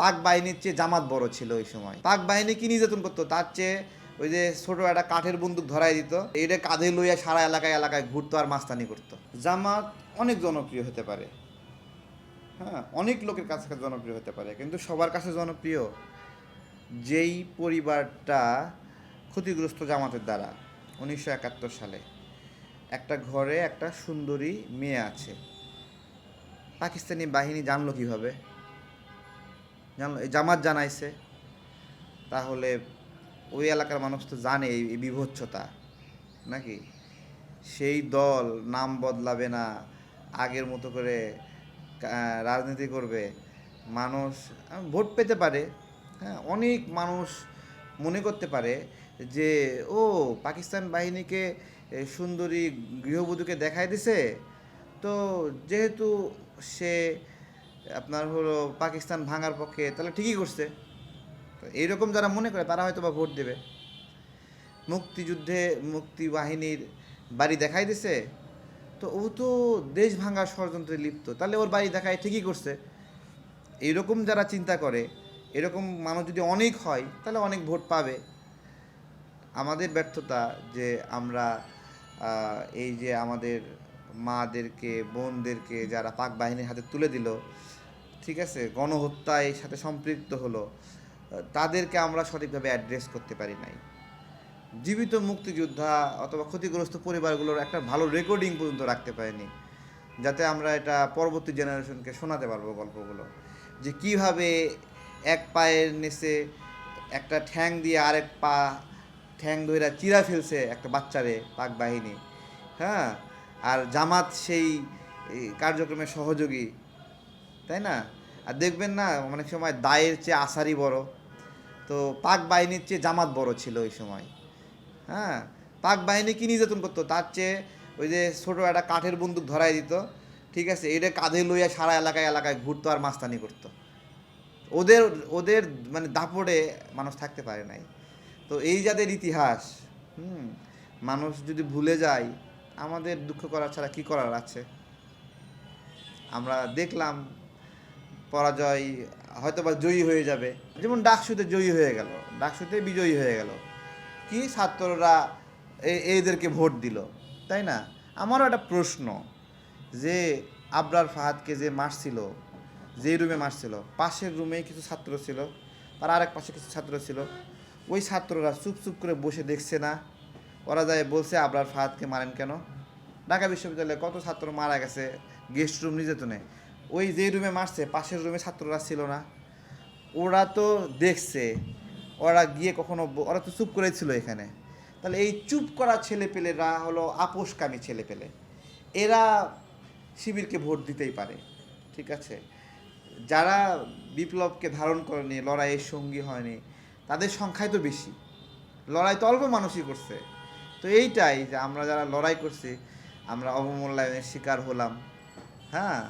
পাক বাহিনীর চেয়ে জামাত বড় ছিল ওই সময়। পাক বাহিনী কি নির্যাতন করতো, তার চেয়ে ওই যে ছোট একটা কাঠের বন্দুক ধরাই দিত, এটা কাঁধে লইয়া সারা এলাকায় এলাকায় ঘুরতো আর মাস্তানি করতো। জামাত অনেক জনপ্রিয় হতে পারে, হ্যাঁ, অনেক লোকের কাছে জনপ্রিয় হতে পারে, কিন্তু সবার কাছে জনপ্রিয় যেই পরিবারটা ক্ষতিগ্রস্ত জামাতের দ্বারা। 1971 সালে একটা ঘরে একটা সুন্দরী মেয়ে আছে, পাকিস্তানি বাহিনী জানলো কিভাবে? জানলো জামাত জানাইছে। তাহলে ওই এলাকার মানুষ তো জানে এই বিভৎসতা নাকি। সেই দল নাম বদলাবে না, আগের মতো করে রাজনীতি করবে, মানুষ ভোট পেতে পারে। হ্যাঁ, অনেক মানুষ মনে করতে পারে যে ও পাকিস্তান বাহিনীকে সুন্দরী গৃহবধূকে দেখাই দিছে, তো যেহেতু সে আপনার হলো পাকিস্তান ভাঙার পক্ষে, তাহলে ঠিকই করছে। তো এইরকম যারা মনে করে তারা হয়তো বা ভোট দেবে। মুক্তিযুদ্ধে মুক্তি বাহিনীর বাড়ি দেখাই দিছে, তো ও তো দেশ ভাঙার ষড়যন্ত্রে লিপ্ত, তাহলে ওর বাড়ি দেখায় ঠিকই করছে। এইরকম যারা চিন্তা করে, এরকম মানুষ যদি অনেক হয় তাহলে অনেক ভোট পাবে। আমাদের ব্যর্থতা যে আমরা এই যে আমাদের মাদেরকে বোনদেরকে যারা পাক বাহিনীর হাতে তুলে দিল, ঠিক আছে, গণহত্যায় সাথে সম্পৃক্ত হলো, তাদেরকে আমরা সঠিকভাবে অ্যাড্রেস করতে পারি নাই। জীবিত মুক্তিযোদ্ধা অথবা ক্ষতিগ্রস্ত পরিবারগুলোর একটা ভালো রেকর্ডিং পর্যন্ত রাখতে পারিনি, যাতে আমরা এটা পরবর্তী জেনারেশনকে শোনাতে পারবো গল্পগুলো, যে কিভাবে এক পায়ের নিচে একটা ঠ্যাং দিয়ে আরেক পা ঠ্যাং ধইরা চিরা ফেলছে একটা বাচ্চারে পাক বাহিনী। হ্যাঁ, আর জামাত সেই কার্যক্রমের সহযোগী, তাই না? আর দেখবেন না অনেক সময় দায়ের চেয়ে আসারি বড়, তো পাক বাহিনীর চেয়ে জামাত বড় ছিল ওই সময়। হ্যাঁ, পাক বাহিনী কি নির্যাতন করতো, তার চেয়ে ওই যে ছোট একটা কাঠের বন্দুক ধরাই দিত, ঠিক আছে, এটা কাঁধে লইয়া সারা এলাকায় এলাকায় ঘুরতো আর মাস্তানি করতো। ওদের ওদের মানে দাপড়ে মানুষ থাকতে পারে নাই। তো এই যাদের ইতিহাস, মানুষ যদি ভুলে যায়, আমাদের দুঃখ করা ছাড়া কি করার আছে? আমরা দেখলাম পরাজয় হয়তো বা জয়ী হয়ে যাবে, যেমন ডাকসুতে জয়ী হয়ে গেল, ডাকসুতে বিজয়ী হয়ে গেল, কি ছাত্ররা এদেরকে ভোট দিল, তাই না? আমারও একটা প্রশ্ন, যে আবরার ফাহাদকে যে মারছিল, যে রুমে মারছিল, পাশের রুমেই কিছু ছাত্র ছিল, আর আরেক পাশে কিছু ছাত্র ছিল, ওই ছাত্ররা চুপ চুপ করে বসে দেখছে না? ওরা যায় বলছে আবরার ফাহাদকে মারেন কেন? ঢাকা বিশ্ববিদ্যালয়ে কত ছাত্র মারা গেছে গেস্ট রুম নির্যাতনে, ওই যে রুমে মারছে পাশের রুমে ছাত্ররা ছিল না? ওরা তো দেখছে, ওরা গিয়ে কখনো, ওরা তো চুপ করেই ছিল এখানে। তাহলে এই চুপ করা ছেলেপেলেরা হলো আপোষকামী ছেলেপেলে, এরা শিবিরকে ভোট দিতেই পারে, ঠিক আছে? যারা বিপ্লবকে ধারণ করেনি, লড়াইয়ের সঙ্গী হয়নি, তাদের সংখ্যাই তো বেশি, লড়াই তো অল্প মানুষই করছে। তো এইটাই যে আমরা যারা লড়াই করছি, আমরা অবমূল্যায়নের শিকার হলাম। হ্যাঁ,